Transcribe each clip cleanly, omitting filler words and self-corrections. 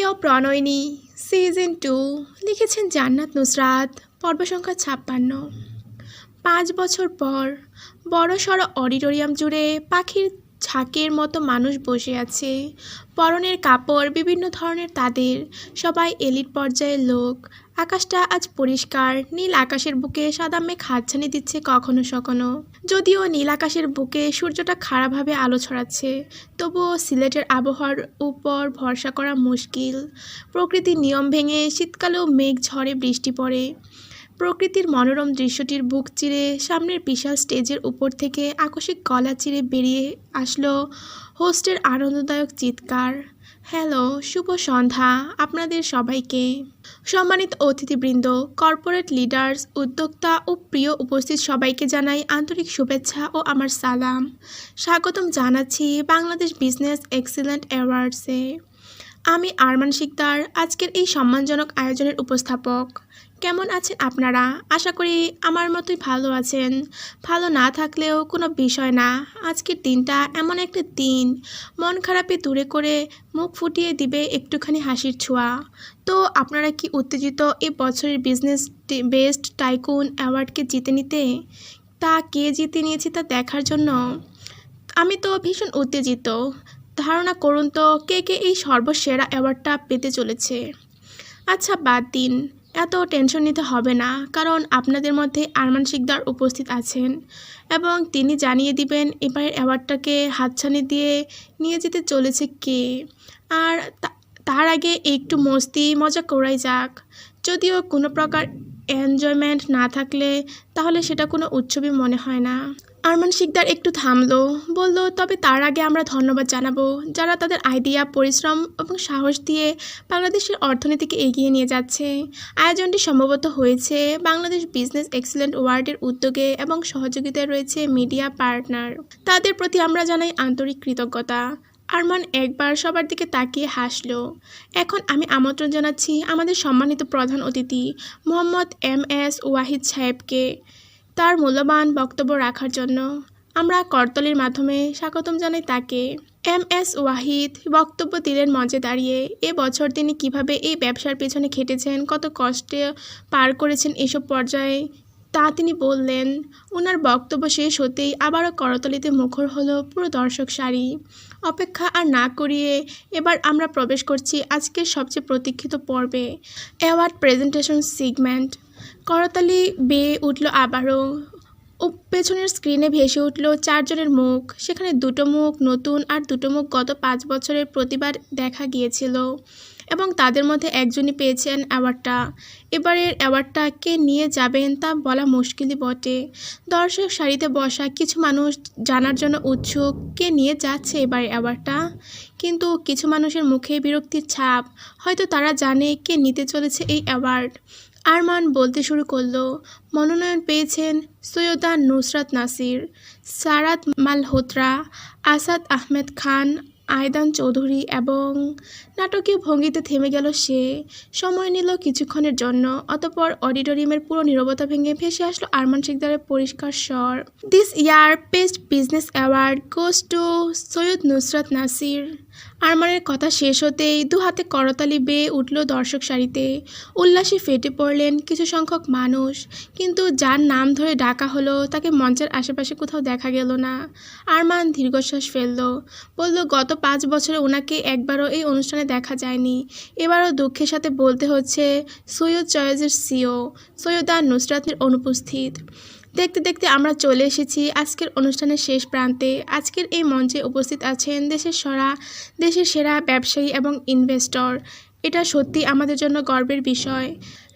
প্রিয় প্রণয়িনী সিজন 2 লিখেছেন জান্নাত নুসরাত, পর্ব সংখ্যা 56। 5 বছর পর বড়সড় অডিটোরিয়াম জুড়ে পাখির ঝাঁকের মতো মানুষ বসে আছে। পরনের কাপড় বিভিন্ন ধরনের তাদের, সবাই এলিট পর্যায়ের লোক। আকাশটা আজ পরিষ্কার, নীল আকাশের বুকে সাদা মেঘ হাতছানি দিচ্ছে কখনো সখনো। যদিও নীল আকাশের বুকে সূর্যটা খারাপভাবে আলো ছড়াচ্ছে, তবুও সিলেটের আবহাওয়ার উপর ভরসা করা মুশকিল। প্রকৃতির নিয়ম ভেঙে শীতকালেও মেঘ ঝরে, বৃষ্টি পড়ে। প্রকৃতির মনোরম দৃশ্যটির বুক চিরে সামনের বিশাল স্টেজের উপর থেকে আকস্মিক গলা চিরে বেরিয়ে আসলো হোস্টের আনন্দদায়ক চিৎকার, হ্যালো, শুভ সন্ধ্যা আপনাদের সবাইকে। সম্মানিত অতিথিবৃন্দ, কর্পোরেট লিডার্স, উদ্যোক্তা ও প্রিয় উপস্থিত সবাইকে জানাই আন্তরিক শুভেচ্ছা ও আমার সালাম। স্বাগতম জানাচ্ছি বাংলাদেশ বিজনেস এক্সিলেন্ট অ্যাওয়ার্ডসে। আমি আরমান শিকদার, আজকের এই সম্মানজনক আয়োজনের উপস্থাপক। কেমন আছেন আপনারা? আশা করি আমার মতোই ভালো আছেন। ভালো না থাকলেও কোনো বিষয় না, আজকের দিনটা এমন একটা দিন, মন খারাপে দূরে করে মুখ ফুটিয়ে দিবে একটুখানি হাসির ছোঁয়া। তো আপনারা কি উত্তেজিত এই বছরের বিজনেস বেস্ট টাইকুন অ্যাওয়ার্ডকে জিতে নিতে? তা কে জিতে নিয়েছে তা দেখার জন্য? আমি তো ভীষণ উত্তেজিত। ধারণা করুন তো কে কে এই সর্বসেরা অ্যাওয়ার্ডটা পেতে চলেছে। আচ্ছা বাদ দিন, এত টেনশন নিতে হবে না, কারণ আপনাদের মধ্যে আরমান শিকদার উপস্থিত আছেন এবং তিনি জানিয়ে দিবেন এবারের অ্যাওয়ার্ডটাকে হাতছানি দিয়ে নিয়ে যেতে চলেছে কে। আর তার আগে একটু মস্তি মজা করাই যাক। যদিও কোনো প্রকার এনজয়মেন্ট না থাকলে তাহলে সেটা কোনো উৎসবই মনে হয় না। আরমান শিকদার একটু থামলো, বলল, তবে তার আগে আমরা ধন্যবাদ জানাবো যারা তাদের আইডিয়া, পরিশ্রম এবং সাহস দিয়ে বাংলাদেশের অর্থনীতিকে এগিয়ে নিয়ে যাচ্ছে। আয়োজনটি সম্ভবত হয়েছে বাংলাদেশ বিজনেস এক্সিলেন্ট অ্যাওয়ার্ডের উদ্যোগে এবং সহযোগিতায় রয়েছে মিডিয়া পার্টনার। তাদের প্রতি আমরা জানাই আন্তরিক কৃতজ্ঞতা। আরমান একবার সবার দিকে তাকিয়ে হাসলো। এখন আমি আমন্ত্রণ জানাচ্ছি আমাদের সম্মানিত প্রধান অতিথি মোহাম্মদ MS ওয়াহিদ সাহেবকে তার মূল্যবান বক্তব্য রাখার জন্য। আমরা করতালির মাধ্যমে স্বাগতম জানাই তাকে। MS ওয়াহিদ বক্তব্য দিলেন মঞ্চে দাঁড়িয়ে। এবছর তিনি কিভাবে এই ব্যবসার পেছনে খেটেছেন, কত কষ্টে পার করেছেন এসব পর্যায়ে তা তিনি বললেন। ওনার বক্তব্য শেষ হতেই আবারও করতালিতে মুখর হলো পুরো দর্শক সারি। অপেক্ষা আর না করিয়ে এবার আমরা প্রবেশ করছি আজকের সবচেয়ে প্রতীক্ষিত পর্বে, অ্যাওয়ার্ড প্রেজেন্টেশন সেগমেন্ট। করতালি বেয়ে উঠল আবারও। পেছনের স্ক্রিনে ভেসে উঠল 4 জনের মুখ। সেখানে 2টো মুখ নতুন আর 2টো মুখ গত 5 বছরের প্রতিবার দেখা গিয়েছিল এবং তাদের মধ্যে একজনই পেয়েছেন অ্যাওয়ার্ডটা। এবারের অ্যাওয়ার্ডটা কে নিয়ে যাবেন তা বলা মুশকিলই বটে। দর্শক সারিতে বসা কিছু মানুষ জানার জন্য উৎসুক কে নিয়ে যাচ্ছে এবারের অ্যাওয়ার্ডটা, কিন্তু কিছু মানুষের মুখে বিরক্তির ছাপ। হয়তো তারা জানে কে নিতে চলেছে এই অ্যাওয়ার্ড। আরমান বলতে শুরু করলো, মনোনয়ন পেয়েছেন সৈয়দা নুসরাত নাসির, সারাত মালহোত্রা, আসাদ আহমেদ খান, আয়দান চৌধুরী এবং নাটকীয় ভঙ্গিতে থেমে গেল সে। সময় নিল কিছুক্ষণের জন্য, অতঃপর অডিটোরিয়ামের পুরো নীরবতা ভেঙে ভেসে আসলো আরমান শিকদারের পরিষ্কার স্বর, this year best business award goes to Syed Nusrat Nasir. আরমানের কথা শেষ হতেই 2 হাতে করতালি বেয়ে উঠল দর্শক সারিতে। উল্লাসে ফেটে পড়লেন কিছু সংখ্যক মানুষ, কিন্তু যার নাম ধরে ডাকা হলো তাকে মঞ্চের আশেপাশে কোথাও দেখা গেল না। আরমান দীর্ঘশ্বাস ফেলল, বলল, গত 5 বছরে ওনাকে একবারও এই অনুষ্ঠানে দেখা যায়নি। এবারও দুঃখের সাথে বলতে হচ্ছে সৈয়দ চয়েজের CEO সৈয়দা নুসরাতের অনুপস্থিত। দেখতে দেখতে আমরা চলে এসেছি আজকের অনুষ্ঠানের শেষ প্রান্তে। আজকের এই মঞ্চে উপস্থিত আছেন দেশের সেরা ব্যবসায়ী এবং ইনভেস্টর। এটা সত্যি আমাদের জন্য গর্বের বিষয়।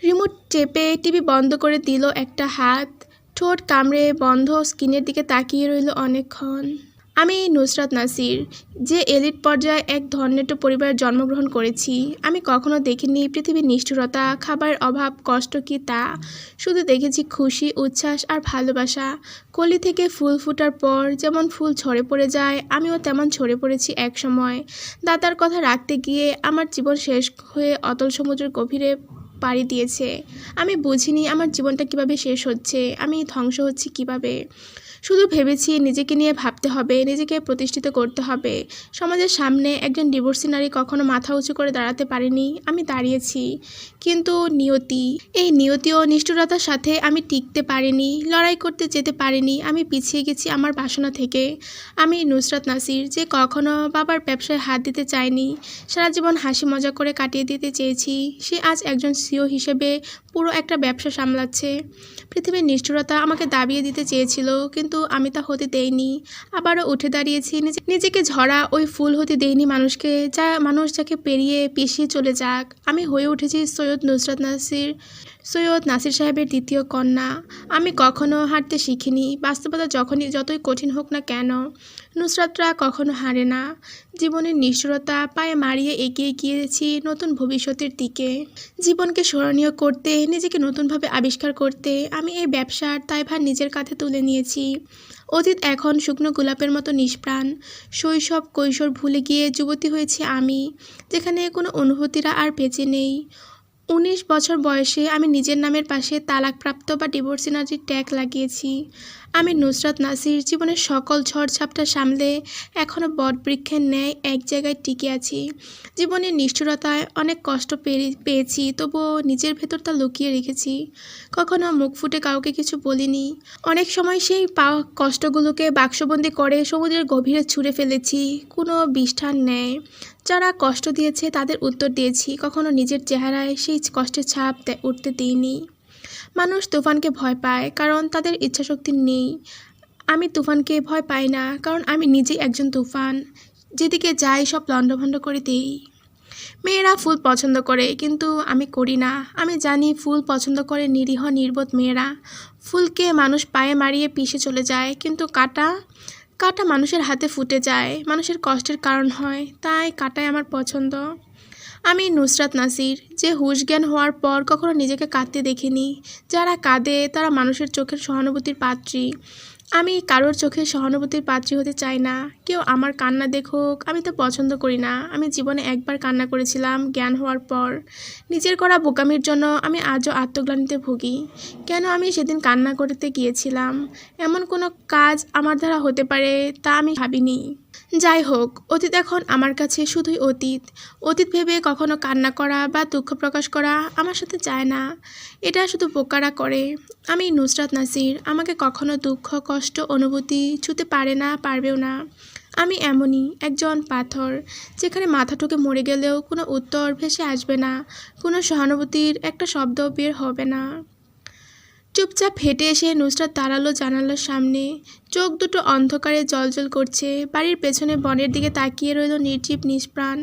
রিমোট চেপে টিভি বন্ধ করে দিল একটা হাত, ঠোঁট কামড়ে বন্ধ স্ক্রিনের দিকে তাকিয়ে রইল অনেকক্ষণ। আমি নুসরাত নাসির, যে এলিট পর্যায়ে এক ধর্নেটো পরিবারে জন্মগ্রহণ করেছি। আমি কখনো দেখিনি পৃথিবীর নিষ্ঠুরতা, খাবারের অভাব, কষ্ট কি তা। শুধু দেখেছি খুশি, উচ্ছ্বাস আর ভালোবাসা। কলি থেকে ফুল ফোটার পর যেমন ফুল ঝরে পড়ে যায়, আমিও তেমন ঝরে পড়েছি এক সময়। দাদার কথা রাখতে গিয়ে আমার জীবন শেষ হয়ে অতল সমুদ্রের গভীরে পাড়ি দিয়েছে। আমি বুঝিনি আমার জীবনটা কিভাবে শেষ হচ্ছে, আমি ধ্বংস হচ্ছি কিভাবে। শুধু ভেবেছি নিজেকে নিয়ে ভাবতে হবে, নিজেকে প্রতিষ্ঠিত করতে হবে। সমাজের সামনে একজন ডিভোর্সি নারী কখনো মাথা উঁচু করে দাঁড়াতে পারেনি, আমি দাঁড়িয়েছি। কিন্তু এই নিয়তি ও নিষ্ঠুরতার সাথে আমি টিকতে পারিনি, লড়াই করতে যেতে পারিনি। আমি পিছিয়ে গেছি আমার বাসনা থেকে। আমি নুসরাত নাসির, যে কখনো বাবার ব্যবসায় হাত দিতে চায়নি, সারা জীবন হাসি মজা করে কাটিয়ে দিতে চেয়েছি, সে আজ একজন সিও হিসেবে পুরো একটা ব্যবসা সামলাচ্ছে। পৃথিবীর নিষ্ঠুরতা আমাকে দাবিয়ে দিতে চেয়েছিল, কিন্তু আমি তা হতে দেইনি। আবারও উঠে দাঁড়িয়েছি। নিজেকে ঝরা ওই ফুল হতে দেইনি মানুষকে, যাকে পেরিয়ে পিছিয়ে চলে যাক। আমি হয়ে উঠেছি সৈয়দ নাসির সাহেবের দ্বিতীয় কন্যা। আমি কখনো হারতে শিখিনি। বাস্তবতা যতই কঠিন হোক না কেন, নুসরাতরা কখনো হারে না। জীবনের নিষ্ঠুরতা পায়ে মারিয়ে এগিয়ে গিয়েছি নতুন ভবিষ্যতের দিকে। জীবনকে স্মরণীয় করতে, নিজেকে নতুনভাবে আবিষ্কার করতে আমি এই ব্যবসার দায়ভার নিজের কাঁধে তুলে নিয়েছি। অতীত এখন শুকনো গোলাপের মতো নিষ্প্রাণ। শৈশব কৈশোর ভুলে গিয়ে যুবতী হয়েছি আমি, যেখানে কোনো অনুভূতিরা আর বেঁচে নেই। 19 বছর বয়সে আমি নিজের নামের পাশে তালাকপ্রাপ্ত বা ডিভোর্সি নারীর ট্যাগ লাগিয়েছি। আমি নুসরাত নাসির জীবনের সকল ঝড়ঝাপটা সামলে এখনও বটবৃক্ষের ন্যায় এক জায়গায় টিকে আছি। জীবনের নিষ্ঠুরতায় অনেক কষ্ট পেয়েছি, তবুও নিজের ভেতর তা লুকিয়ে রেখেছি। কখনো মুখ ফুটে কাউকে কিছু বলিনি। অনেক সময় সেই পাওয়া কষ্টগুলোকে বাক্সবন্দি করে সমুদ্রের গভীরে ছুঁড়ে ফেলেছি, কোনো বিষ্ঠান নেয়। যারা কষ্ট দিয়েছে তাদের উত্তর দিয়েছি, কখনো নিজের চেহারায় সেই কষ্টের ছাপ উঠতে দিইনি। মানুষ তুফানকে ভয় পায় কারণ তাদের ইচ্ছাশক্তি নেই। আমি তুফানকে ভয় পাই না, কারণ আমি নিজেই একজন তুফান। যেদিকে যাই সব লণ্ডভণ্ড করে দিই। মেয়েরা ফুল পছন্দ করে, কিন্তু আমি করি না। আমি জানি ফুল পছন্দ করে নিরীহ নির্বোধ মেয়েরা। ফুলকে মানুষ পায়ে মারিয়ে পিষে চলে যায়, কিন্তু কাঁটা মানুষের হাতে ফুটে যায়, মানুষের কষ্টের কারণ হয়, তাই কাঁটাই আমার পছন্দ। আমি নুসরাত নাসির, যে হুঁশ জ্ঞান হওয়ার পর কখনো নিজেকে কাঁদতে দেখিনি। যারা কাঁদে তারা মানুষের চোখের সহানুভূতির পাত্রী। আমি কারোর চোখে সহানুভূতির পাত্রী হতে চাই না। কেউ আমার কান্না দেখুক, আমি তো পছন্দ করি না। আমি জীবনে একবার কান্না করেছিলাম জ্ঞান হওয়ার পর। নিজের করা বোকামির জন্য আমি আজও আত্মগ্লানিতে ভুগি। কেন আমি সেদিন কান্না করতে গিয়েছিলাম? এমন কোনো কাজ আমার দ্বারা হতে পারে তা আমি ভাবিনি। যাই হোক, অতীত এখন আমার কাছে শুধুই অতীত। অতীত ভেবে কখনো কান্না করা বা দুঃখ প্রকাশ করা আমার সাথে চায় না। এটা শুধু বোকারা করে। আমি নুসরাত নাসির, আমাকে কখনো দুঃখ কষ্ট অনুভূতি ছুঁতে পারে না, পারবেও না। আমি এমনই একজন পাথর, যেখানে মাথা ঠুকে মরে গেলেও কোনো উত্তর ভেসে আসবে না, কোনো সহানুভূতির একটা শব্দ বের হবে না। চুপচাপ হেঁটে এসে নুসরাত দাঁড়ালো জানালার সামনে। চোখ দুটো অন্ধকারে জ্বলজ্বল করছে। বাড়ির পেছনে বনের দিকে তাকিয়ে রইল নির্জীব নিষ্প্রাণ।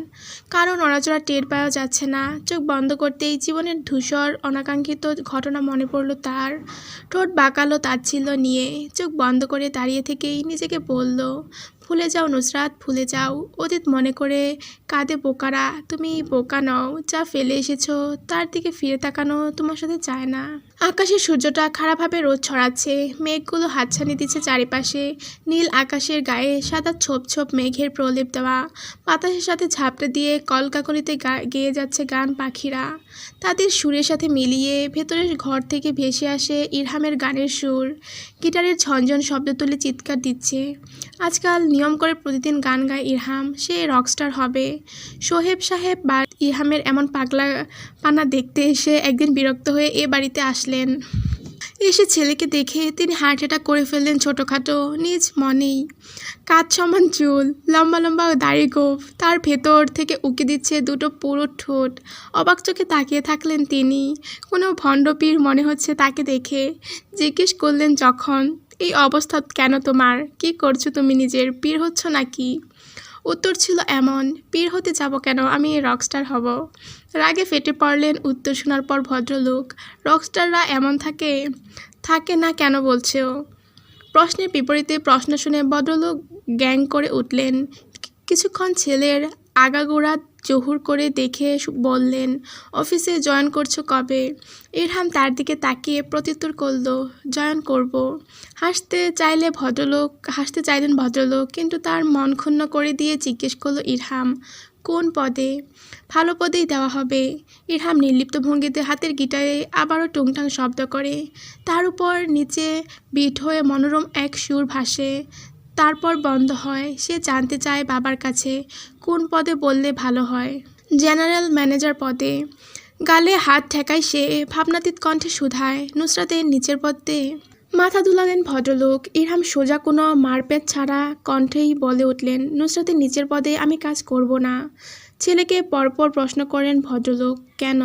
কারো নড়াচড়া টের পাওয়া যাচ্ছে না। চোখ বন্ধ করতেই জীবনের ধূসর অনাকাঙ্ক্ষিত ঘটনা মনে পড়ল তার। ঠোঁট বাঁকালো তাচ্ছিল্য নিয়ে। চোখ বন্ধ করে দাঁড়িয়ে থেকেই নিজেকে বলল, ভুলে যাও নুসরাত, ভুলে যাও। অতীত মনে করে কাঁদে বোকারা। তুমি বোকা নও, যা ফেলে এসেছো তার দিকে ফিরে তাকানো তোমার সাথে চায় না। আকাশের সূর্যটা খারাপভাবে রোদ ছড়াচ্ছে। মেঘগুলো হাতছানি দিচ্ছে চারিপাশে। নীল আকাশের গায়ে সাদা ছোপ ছোপ মেঘের প্রলেপ দেওয়া। বাতাসের সাথে ঝাপটা দিয়ে কলকাকলিতে গেয়ে যাচ্ছে গান পাখিরা। তাদের সুরের সাথে মিলিয়ে ভেতরের ঘর থেকে ভেসে আসে ইরহামের গানের সুর। গিটারের ঝনঝন শব্দ তুলে চিৎকার দিচ্ছে। আজকাল নিয়ম করে প্রতিদিন গান গায় ইরহাম। সে রকস্টার হবে। সোহেব সাহেব বা ইরহামের এমন পাগলা পানা দেখতে এসে একদিন বিরক্ত হয়ে এ বাড়িতে আসলেন। এসে ছেলেকে দেখে তিনি হার্ট অ্যাটাক করে ফেললেন ছোটোখাটো, নিজ মনেই। কাঁধ সমান চুল, লম্বা লম্বা দাড়ি গোঁফ, তার ভেতর থেকে উকি দিচ্ছে দুটো পুরো ঠোঁট। অবাক চোখে তাকিয়ে থাকলেন তিনি। কোনো ভণ্ডপীর মনে হচ্ছে তাকে দেখে। জিজ্ঞেস করলেন যখন, এই অবস্থা কেন তোমার? কি করছো তুমি? নিজের পীর হচ্ছ নাকি? উত্তর ছিল এমন, পীর হতে যাব কেন, আমি রকস্টার হব। রাগে ফেটে পড়লেন উত্তর শোনার পর ভদ্রলোক। রকস্টাররা এমন থাকে না কেন বলছো? প্রশ্নের বিপরীতে প্রশ্ন শুনে ভদ্রলোক গ্যাং করে উঠলেন। কিছুক্ষণ ছেলের আগাগোড়া জহুর করে দেখে বললেন, অফিসে জয়েন করছো কবে? ইরহাম তার দিকে তাকিয়ে প্রত্যুত্তর করল, জয়েন করব। হাসতে চাইলেন ভদ্রলোক, কিন্তু তার মন ক্ষুণ্ণ করে দিয়ে জিজ্ঞেস করল ইরহাম, কোন পদে? ভালো পদেই দেওয়া হবে। ইরহাম নির্লিপ্ত ভঙ্গিতে হাতের গিটারে আবারও টুংটাং শব্দ করে। তার উপর নিচে বিট হয়ে মনোরম এক সুর ভাসে, তারপর বন্ধ হয়। সে জানতে চায় বাবার কাছে কোন পদে বললে ভালো হয়। জেনারেল ম্যানেজার পদে। গালে হাত ঠেকায় সে, ভাবনাতীত কণ্ঠে শুধায়, নুসরাতের নিচের পদে? মাথা দুলালেন ভদ্রলোক। ইরহাম সোজা কোনো মারপ্যাচ ছাড়া কণ্ঠেই বলে উঠলেন, নুসরাতের নিচের পদে আমি কাজ করব না। ছেলেকে পরপর প্রশ্ন করেন ভদ্রলোক, কেন?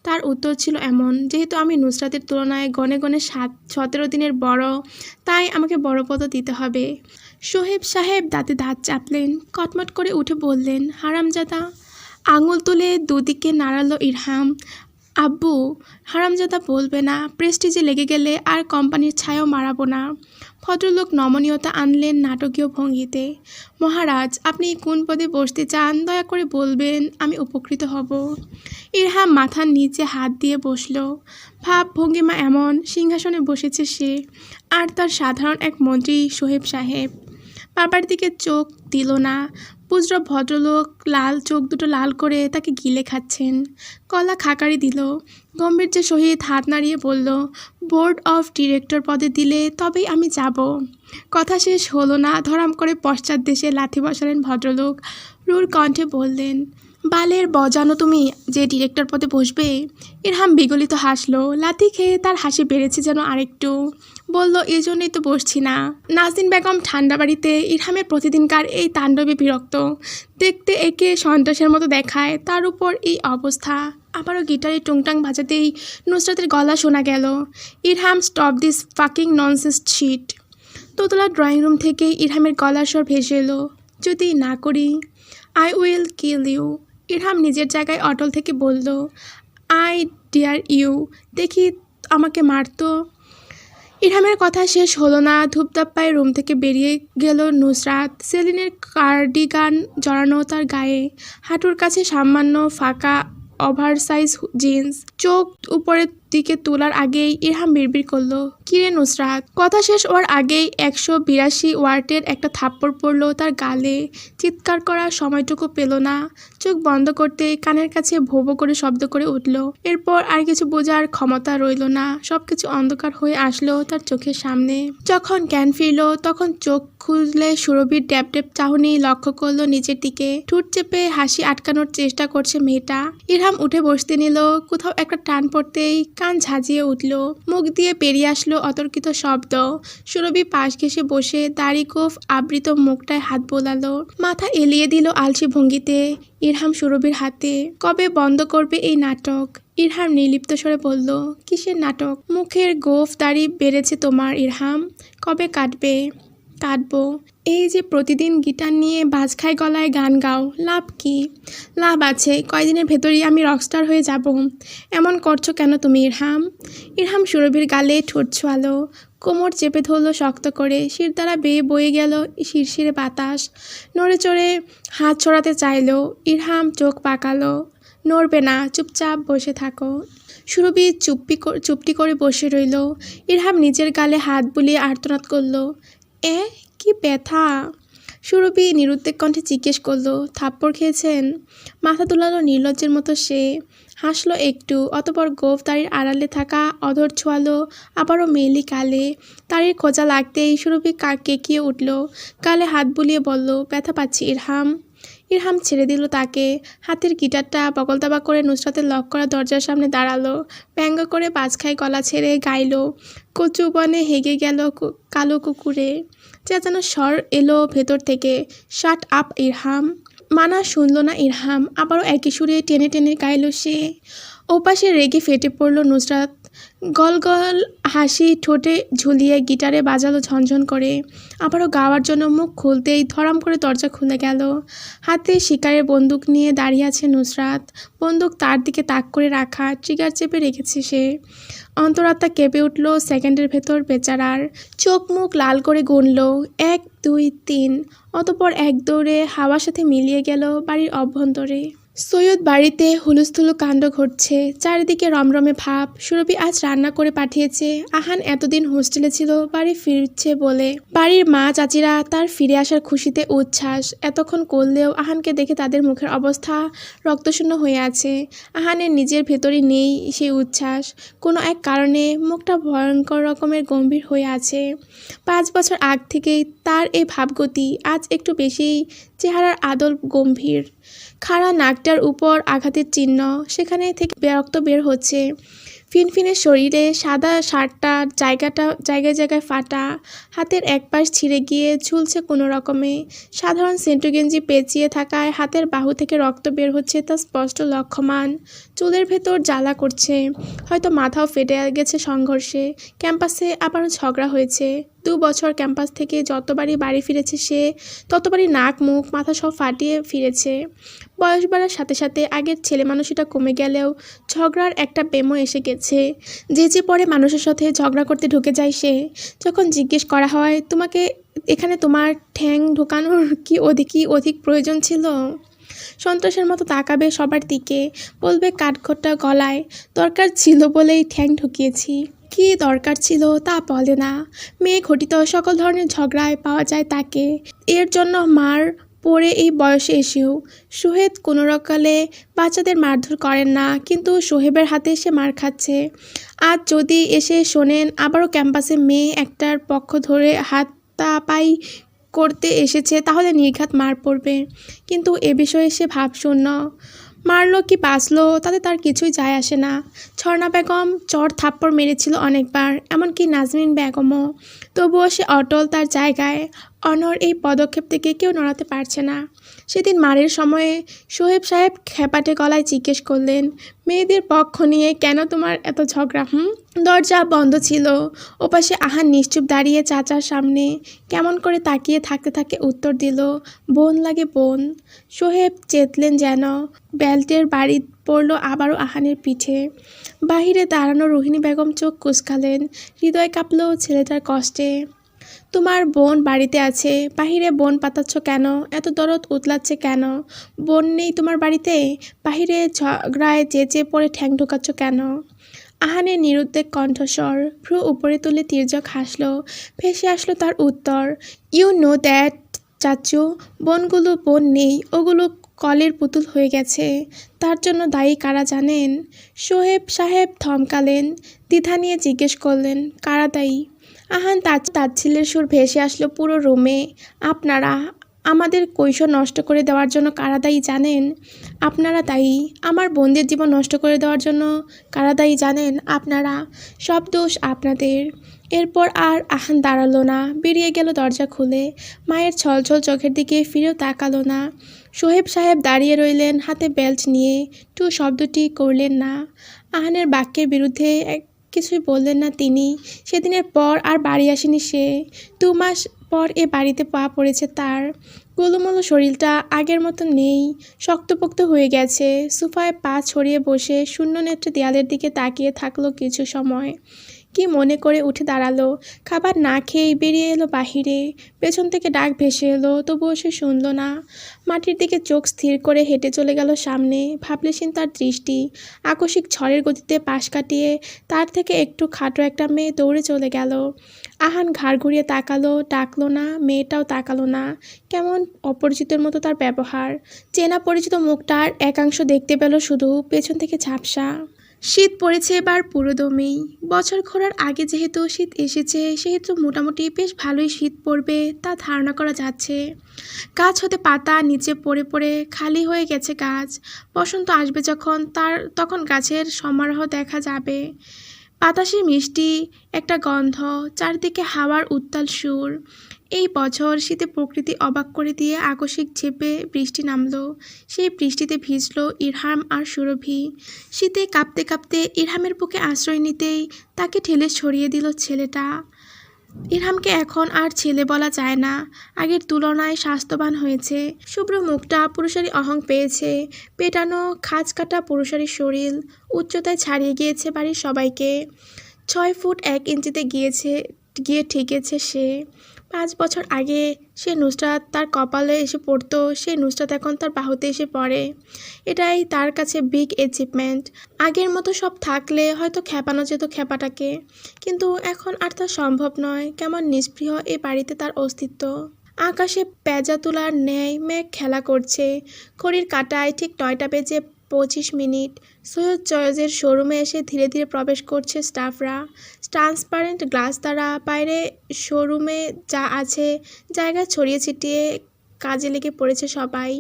তার উত্তর ছিল এমন, যেহেতু আমি নুসরাতের তুলনায় গণে গণে 17 দিনের বড়, তাই আমাকে বড় পদ দিতে হবে। সোহেব সাহেব দাঁতে দাঁত চাপলেন, কটমট করে উঠে বললেন, হারামজাদা। আঙুল তুলে দুদিকে নাড়ালো ইরহাম। আব্বু, হারামজাদা বলবে না, প্রেস্টিজে লেগে গেলে আর কোম্পানির ছায়াও মারাবো না। ভদ্রলোক নমনীয়তা আনলেন নাটকীয় ভঙ্গিতে। মহারাজ, আপনি কোন পদে বসতে চান দয়া করে বলবেন, আমি উপকৃত হব। ইরহাম মাথার নিচে হাত দিয়ে বসল। ভাব ভঙ্গিমা এমন, সিংহাসনে বসেছে সে, আর তার সাধারণ এক মন্ত্রী সোহেব সাহেব। বাবার দিকে চোখ দিল না। পুজ্র ভদ্রলোক চোখ দুটো লাল করে তাকে গিলে খাচ্ছেন। গলা খাকারি দিল। গম্ভীর্যের সহিত হাত নাড়িয়ে বলল, বোর্ড অফ ডিরেক্টর পদে দিলে তবেই আমি যাব। কথা শেষ হলো না, ধরাম করে পশ্চাৎ দেশে লাথি বসালেন ভদ্রলোক। রুর কণ্ঠে বললেন, বালের বজানো তুমি যে ডিরেক্টর পদে বসবে? ইরহাম বিগলিত হাসলো। লাথি খেয়ে তার হাসি বেড়েছে যেন আরেকটু। বলল, এই জন্যই তো বসছি না। নাজনীন বেগম ঠান্ডা বাড়িতে ইরহামের প্রতিদিনকার এই তাণ্ডবে বিরক্ত। দেখতে একে সন্ত্রাসের মতো দেখায়, তার উপর এই অবস্থা। আবারও গিটারে টুংটাং বাজাতেই নুসরাতের গলা শোনা গেল, Irham stop this fucking nonsense shit. দোতলা ড্রয়িং রুম থেকে ইরহামের গলার স্বর ভেসে এলো, যদি না করি I will kill you. Irham নিজের জায়গায় অটল থেকে বলল, আই ডিয়ার ইউ, দেখি আমাকে মারতো। ইরহামের কথা শেষ হলো না, ধূপধাপ পায়ে রুম থেকে বেরিয়ে গেল নুসরাত। সেলিনের কার্ডিগান জড়ানো তার গায়ে, হাঁটুর কাছে সামান্য ফাঁকা ওভারসাইজ জিন্স। চোখ উপরের দিকে তোলার আগেই ইরহাম বিড়বিড় করলো, কিরে নুসরাত? কথা শেষ হওয়ার আগেই 182 ওয়াটের একটা থাপ্পড় পড়লো তার গালে। চিৎকার করার সময়টুকু পেল না। চোখ বন্ধ করতে কানের কাছে ভোবো করে শব্দ করে উঠল। এরপর আর কিছু বোঝার ক্ষমতা রইল না। সবকিছু অন্ধকার হয়ে আসলো তার চোখের সামনে। যখন জ্ঞান ফিরল, তখন চোখ খুঁজলে সুরভির ড্যাব ড্যাব চাহনি লক্ষ্য করলো নিচের দিকে। ঠোঁট চেপে হাসি আটকানোর চেষ্টা করছে মেয়েটা। ইরহাম উঠে বসতে নিল, কোথাও একটা টান পড়তেই কান ঝাঁঝিয়ে উঠল। মুখ দিয়ে বেরিয়ে আসলো অতর্কিত শব্দ। সুরভি পাশ ঘেঁষে বসে দাড়ি গোঁফ আবৃত মুখটায় হাত বোলালো, মাথা এলিয়ে দিল আলসি ভঙ্গিতে। ইরহাম সুরভির হাতে, কবে বন্ধ করবে এই নাটক? ইরহাম নির্লিপ্ত স্বরে বলল, কিসের নাটক? মুখের গোঁফ দাড়ি বেড়েছে তোমার ইরহাম, কবে কাটবে? কাটবো। এই যে প্রতিদিন গিটার নিয়ে বাজখাই গলায় গান গাও, লাভ কি? লাভ আছে, কয়দিনের ভেতরেই আমি রকস্টার হয়ে যাব। এমন করছো কেন তুমি ইরহাম? ইরহাম সুরভির গালে ঠোঁট ছোঁয়ালো, কোমর চেপে ধরল শক্ত করে। শির দ্বারা বেয়ে বয়ে গেল শিরশিরে বাতাস। নড়ে চড়ে হাত ছড়াতে চাইল। ইরহাম চোখ পাকালো, নড়বে না, চুপচাপ বসে থাকো। সুরভি চুপটি করে বসে রইল। ইরহাম নিজের গালে হাত বুলিয়ে আর্তনাদ করল, কি ব্যথা! সুরভি নিরুদ্বেগ কণ্ঠে জিজ্ঞেস করলো, থাপ্পড় খেয়েছেন? মাথা তোলালো নির্লজ্জের মতো সে। হাসলো একটু, অতপর গোঁফ দাড়ির আড়ালে থাকা অধর ছোঁয়ালো আবারও মেয়েলি কালে। দাড়ির খোঁজা লাগতেই সুরভি কেঁকিয়ে উঠল। গালে হাত বুলিয়ে বলল, ব্যথা পাচ্ছি ইরহাম। ইরহাম ছেড়ে দিল তাকে। হাতের গিটারটা বগলদাবা করে নুসরাতের লক করা দরজার সামনে দাঁড়ালো। ব্যঙ্গ করে বাজখাই গলা ছেড়ে গাইল, কচু বনে হেগে গেল কালো কুকুরে। চেঁচানো স্বর এলো ভেতর থেকে, শাট আপ ইরহাম। মানা শুনল না ইরহাম, আবারও একই সুরে টেনে টেনে গাইল সে। ওপাশে রেগে ফেটে পড়ল নুসরাত। গল গল হাসি ঠোঁটে ঝুলিয়ে গিটারে বাজালো ঝনঝন করে। আবারও গাওয়ার জন্য মুখ খুলতেই ধরাম করে দরজা খুলে গেল। হাতে শিকারের বন্দুক নিয়ে দাঁড়িয়ে আছে নুসরাত। বন্দুক তার দিকে তাক করে রাখা, ট্রিগার চেপে রেখেছে সে। অন্তরাত্মা কেঁপে উঠল সেকেন্ডের ভেতর বেচারার। চোখ মুখ লাল করে গুনল, 1 2 3। অতপর এক দৌড়ে হাওয়ার সাথে মিলিয়ে গেল বাড়ির অভ্যন্তরে। সৈয়দ বাড়িতে হুলস্থুলু কাণ্ড ঘটছে, চারিদিকে রমরমে ভাব। সুরভি আজ রান্না করে পাঠিয়েছে। আহান এতদিন হোস্টেলে ছিল, বাড়ি ফিরছে বলে। বাড়ির মা চাচিরা তার ফিরে আসার খুশিতে উচ্ছ্বাস এতক্ষণ করলেও আহানকে দেখে তাদের মুখের অবস্থা রক্তশূন্য হয়ে আছে। আহানের নিজের ভেতরে নেই সেই উচ্ছ্বাস। কোনো এক কারণে মুখটা ভয়ঙ্কর রকমের গম্ভীর হয়ে আছে। 5 বছর আগ থেকেই তার এই ভাবগতি, আজ একটু বেশি। চেহারার আদল গম্ভীর, খাড়া নাকটার উপর আঘাতের চিহ্ন, সেখানে থেকে রক্ত বের হচ্ছে। ফিনফিনে শরীরে সাদা শার্টটা জায়গায় জায়গায় ফাটা, হাতের এক পাশ ছিঁড়ে গিয়ে ঝুলছে কোনো রকমে। সাধারণ সেন্টু গেঞ্জি পেঁচিয়ে থাকায় হাতের বাহু থেকে রক্ত বের হচ্ছে, তা স্পষ্ট লক্ষ্যমান। চুলের ভেতর জ্বালা করছে, হয়তো মাথাও ফেটে গেছে সংঘর্ষে। ক্যাম্পাসে আবারও ঝগড়া হয়েছে। 2 বছর ক্যাম্পাস থেকে যতবারই বাড়ি ফিরেছে সে, ততবারই নাক মুখ মাথা সব ফাটিয়ে ফিরেছে। বয়স বাড়ার সাথে সাথে আগের ছেলে মানুষটা কমে গেলেও ঝগড়ার একটা প্রেমও এসে গেছে। যে পরে মানুষের সাথে ঝগড়া করতে ঢুকে যায় সে। যখন জিজ্ঞেস করা হয়, তোমাকে এখানে তোমার ঠ্যাং ঢোকানোর কি অধিক প্রয়োজন ছিল? সন্ত্রাসের মতো তাকাবে সবার দিকে, বলবে কাঠখোট্টা গলায়, দরকার ছিল বলেই ঠ্যাং ঢুকিয়েছি। কি দরকার ছিল তা বলে না। মেয়ে ঘটিত সকল ধরনের ঝগড়ায় পাওয়া যায় তাকে। এর জন্য মার পড়ে এই বয়সে এসেও। সোহেব কোনো রকালে বাচ্চাদের মারধর করেন না, কিন্তু সোহেবের হাতে সে মার খাচ্ছে। আজ যদি এসে শোনেন আবারও ক্যাম্পাসে মেয়ে একটার পক্ষ ধরে হাতাপাই করতে এসেছে, তাহলে নির্ঘাত মার পড়বে। কিন্তু এ বিষয়ে সে ভাবশূন্য। মারলো কি বাঁচলো তাতে তার কিছুই যায় আসে না। ঝর্ণা বেগম চড় থাপ্পড় মেরেছিল অনেকবার, এমনকি নাজমিন বেগমও। তবুও সে অটল তার জায়গায়। অনর এই পদক্ষেপ থেকে কেউ নড়াতে পারছে না। সেদিন মারের সময়ে সোহেব সাহেব খেপাটে গলায় জিজ্ঞেস করলেন, মেয়েদের পক্ষ নিয়ে কেন তোমার এত ঝগড়া? দরজা বন্ধ ছিল। ওপাশে আহান নিশ্চুপ দাঁড়িয়ে চাচার সামনে কেমন করে তাকিয়ে থাকতে উত্তর দিল, বোন লাগে বোন। সোহেব চেতলেন যেন। বেল্টের বাড়ি পড়ল আবারও আহানের পিঠে। বাহিরে দাঁড়ানো রোহিণী বেগম চোখ কুঁচকালেন, হৃদয় কাঁপল ছেলেটার কষ্টে। তোমার বোন বাড়িতে আছে, বাহিরে বোন পাতাচ্ছ কেন? এত দরদ উতলাচ্ছে কেন? বোন নেই তোমার বাড়িতে? বাহিরে ঝগড়ায় চেঁচে পড়ে ঠ্যাং ঢোকাচ্ছ কেন? আহানের নিরুদ্বেগ কণ্ঠস্বর, ভ্রু উপরে তুলে তির্যক হাসল। ভেসে আসলো তার উত্তর, ইউ নো দ্যাট চাচু, বোনগুলো বোন নেই, ওগুলো কলের পুতুল হয়ে গেছে। তার জন্য দায়ী কারা জানেন? সোহেব সাহেব থমকালেন, দ্বিধা নিয়ে জিজ্ঞেস করলেন, কারা দায়ী? আহান তাচ্ছিল্যের সুর ভেসে আসলো পুরো রুমে। আপনারা। আমাদের কৈশোর নষ্ট করে দেওয়ার জন্য কারা দায়ী জানেন? আপনারা দায়ী। আমার বোনদের জীবন নষ্ট করে দেওয়ার জন্য কারা দায়ী জানেন? আপনারা। সব দোষ আপনাদের। এরপর আর আহান দাঁড়ালো না, বেরিয়ে গেল দরজা খুলে। মায়ের ছলছল চোখের দিকে ফিরেও তাকালো না। সোহেব সাহেব দাঁড়িয়ে রইলেন হাতে বেল্ট নিয়ে, টু শব্দটি করলেন না। আহানের বাক্যের বিরুদ্ধে কিছুই বললেন না তিনি। সেদিনের পর আর বাড়ি আসেনি সে। 2 মাস পর এ বাড়িতে পা পড়েছে তার। গোলুমোলু শরীরটা আগের মতো নেই, শক্তপোক্ত হয়ে গেছে। সোফায় পা ছড়িয়ে বসে শূন্য নেত্রে দেয়ালের দিকে তাকিয়ে থাকলো কিছু সময়। কি মনে করে উঠে দাঁড়ালো। খাবার না খেয়েই বেরিয়ে এলো বাহিরে। পেছন থেকে ডাক ভেসে এলো, তবুও সে শুনল না। মাটির দিকে চোখ স্থির করে হেঁটে চলে গেল সামনে। ভাবলেশীন তার দৃষ্টি। আকস্মিক ঝড়ের গতিতে পাশ কাটিয়ে তার থেকে একটু খাটো একটা মেয়ে দৌড়ে চলে গেল। আহান ঘাড় ঘুরিয়ে তাকালো, ডাকলো না, মেয়েটাও তাকালো না। কেমন অপরিচিতের মতো তার ব্যবহার। চেনা পরিচিত মুখটার একাংশ দেখতে পেল শুধু, পেছন থেকে ঝাপসা। শীত পড়েছে এবার পুরোদমেই। বছর ঘোরার আগে যেহেতু শীত এসেছে, সেহেতু মোটামুটি বেশ ভালোই শীত পড়বে তা ধারণা করা যাচ্ছে। গাছ হতে পাতা নিচে পড়ে পড়ে খালি হয়ে গেছে গাছ। বসন্ত আসবে যখন, তখন গাছের সমারোহ দেখা যাবে। বাতাসে মিষ্টি একটা গন্ধ, চারদিকে হাওয়ার উত্তাল সুর। এই বছর শীতে প্রকৃতি অবাক করে দিয়ে আকস্মিক ঝেঁপে বৃষ্টি নামলো। সেই বৃষ্টিতে ভিজল ইরহাম আর সুরভি। শীতে কাঁপতে কাঁপতে ইরহামের বুকে আশ্রয় নিতেই তাকে ঠেলে সরিয়ে দিল ছেলেটা। ইরহামকে এখন আর ছেলে বলা যায় না, আগের তুলনায় স্বাস্থ্যবান হয়েছে। শুভ্র মুখটা পুরুষালী অহং পেয়েছে, পেটানো খাঁজ কাটা পুরুষালী শরীর উচ্চতায় ছাড়িয়ে গিয়েছে বাড়ির সবাইকে। 6 ফুট 1 ইঞ্চিতে গিয়েছে গিয়ে ঠেকেছে সে। 5 বছর আগে সে নুসরাত তার কপালে এসে পড়তো, সেই নুসরাত এখন তার বাহুতে এসে পড়ে। এটাই তার কাছে বিগ অ্যাচিভমেন্ট। আগের মতো সব থাকলে হয়তো খেপানো যেত খেপাটাকে, কিন্তু এখন আর তা সম্ভব নয়। কেমন নিষ্পৃহ এই বাড়িতে তার অস্তিত্ব। আকাশে পেঁজা তুলার ন্যায় মেঘ খেলা করছে। ঘড়ির কাঁটায় ঠিক 9টা বেজে 25 মিনিট। সৈয়দ চয়েজের শোরুমে এসে ধীরে ধীরে প্রবেশ করছে স্টাফরা। ট্রান্সপারেন্ট গ্লাস দ্বারা বাইরে শোরুমে যা আছে জায়গায় ছড়িয়ে ছিটিয়ে কাজে লেগে পড়েছে সবাই।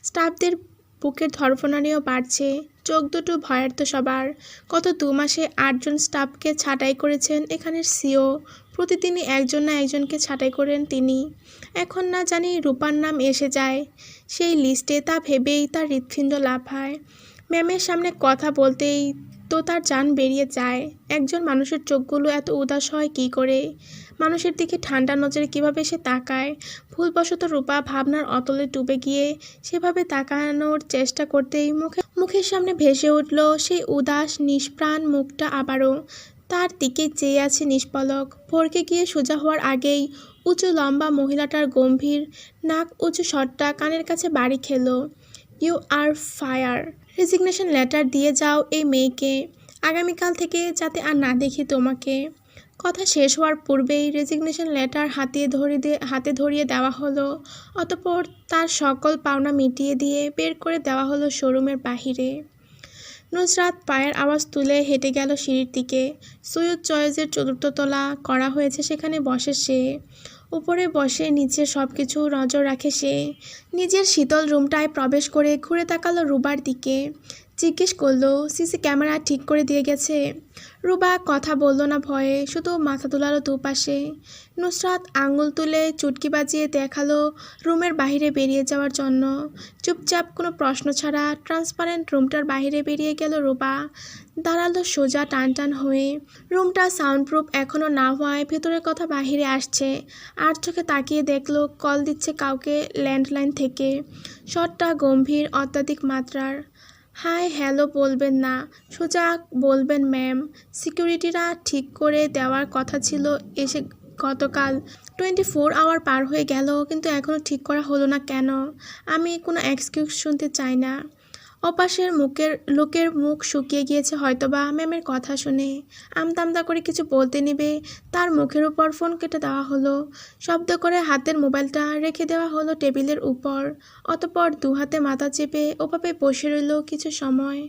স্টাফদের বুকের ধড়ফড়ানিও বাড়ছে, চোখ দুটো ভয়ার্ত সবার। গত 2 মাসে 8 জন স্টাফকে ছাঁটাই করেছেন এখানের সিও। প্রতিদিনই একজন না একজনকে ছাঁটাই করেন তিনি। এখন না জানি রূপার নাম এসে যায় সেই লিস্টে, তা ভেবেই তার হৃৎপিণ্ড লাফায়। ম্যামের সামনে কথা বলতেই তো তার জান বেরিয়ে যায়। একজন মানুষের চোখগুলো এত উদাস হয় কী করে? মানুষের দিকে ঠান্ডা নজরে কীভাবে সে তাকায়? ভুলবশত রূপা ভাবনার অতলে ডুবে গিয়ে সেভাবে তাকানোর চেষ্টা করতেই মুখের সামনে ভেসে উঠল সেই উদাস নিষ্প্রাণ মুখটা আবারও। তার দিকে চেয়ে আছে নিষ্পলক। ভরকে গিয়ে সোজা হওয়ার আগেই উঁচু লম্বা মহিলাটার গম্ভীর নাক উঁচু স্বরটা কানের কাছে বাড়ি খেল। You are fire. Resignation letter দিয়ে যাও এই মেয়েকে। আগামীকাল থেকে যাতে আর না দেখি তোমাকে। কথা শেষ হওয়ার পূর্বেই রেজিগনেশন লেটার হাতে ধরিয়ে দেওয়া হলো। অতঃপর তার সকল পাওনা মিটিয়ে দিয়ে বের করে দেওয়া হলো শোরুমের বাহিরে। নুসরাত পায়ের আওয়াজ তুলে হেঁটে গেল সিঁড়ির দিকে। সৈয়দ চয়েজের 4র্থ তলা করা হয়েছে, সেখানে বসে সে। উপরে বসে নিচে সব কিছু নজর রাখে সে। নিজের শীতল রুমটায় প্রবেশ করে ঘুরে তাকালো রুবার দিকে। জিজ্ঞেস করলো, সিসি ক্যামেরা ঠিক করে দিয়ে গেছে? রুবা কথা বলল না ভয়ে, শুধু মাথা দুলালো দুপাশে। নুসরাত আঙুল তুলে চুটকি বাজিয়ে দেখালো রুমের বাইরে বেরিয়ে যাওয়ার জন্য। চুপচাপ কোনো প্রশ্ন ছাড়া ট্রান্সপারেন্ট রুমটার বাইরে বেরিয়ে গেল রুবা। দাঁড়ালো সোজা টান হয়ে। রুমটা সাউন্ডপ্রুফ এখনও না হওয়ায় ভেতরের কথা বাহিরে আসছে। আর চোখে তাকিয়ে দেখলো কল দিচ্ছে কাউকে ল্যান্ডলাইন থেকে। স্বরটা গম্ভীর অত্যাধিক মাত্রার। হাই হ্যালো বলবেন না, সোজা বলবেন ম্যাম। সিকিউরিটিরা ঠিক করে দেওয়ার কথা ছিল এসে গতকাল। 24 আওয়ার পার হয়ে গেল, কিন্তু এখনও ঠিক করা হলো না কেন? আমি কোনো এক্সকিউজ শুনতে চাই না। অপাশের লোকের মুখ শুকিয়ে গিয়েছে হয়তোবা ম্যামের কথা শুনে। আমতামতা করে কিছু বলতে নেবে, তার মুখের উপর ফোন কেটে দেওয়া হলো। শব্দ করে হাতের মোবাইলটা রেখে দেওয়া হলো টেবিলের উপর। অতঃপর 2 হাতে মাথা চেপে ওভাবে বসে রইল কিছু সময়।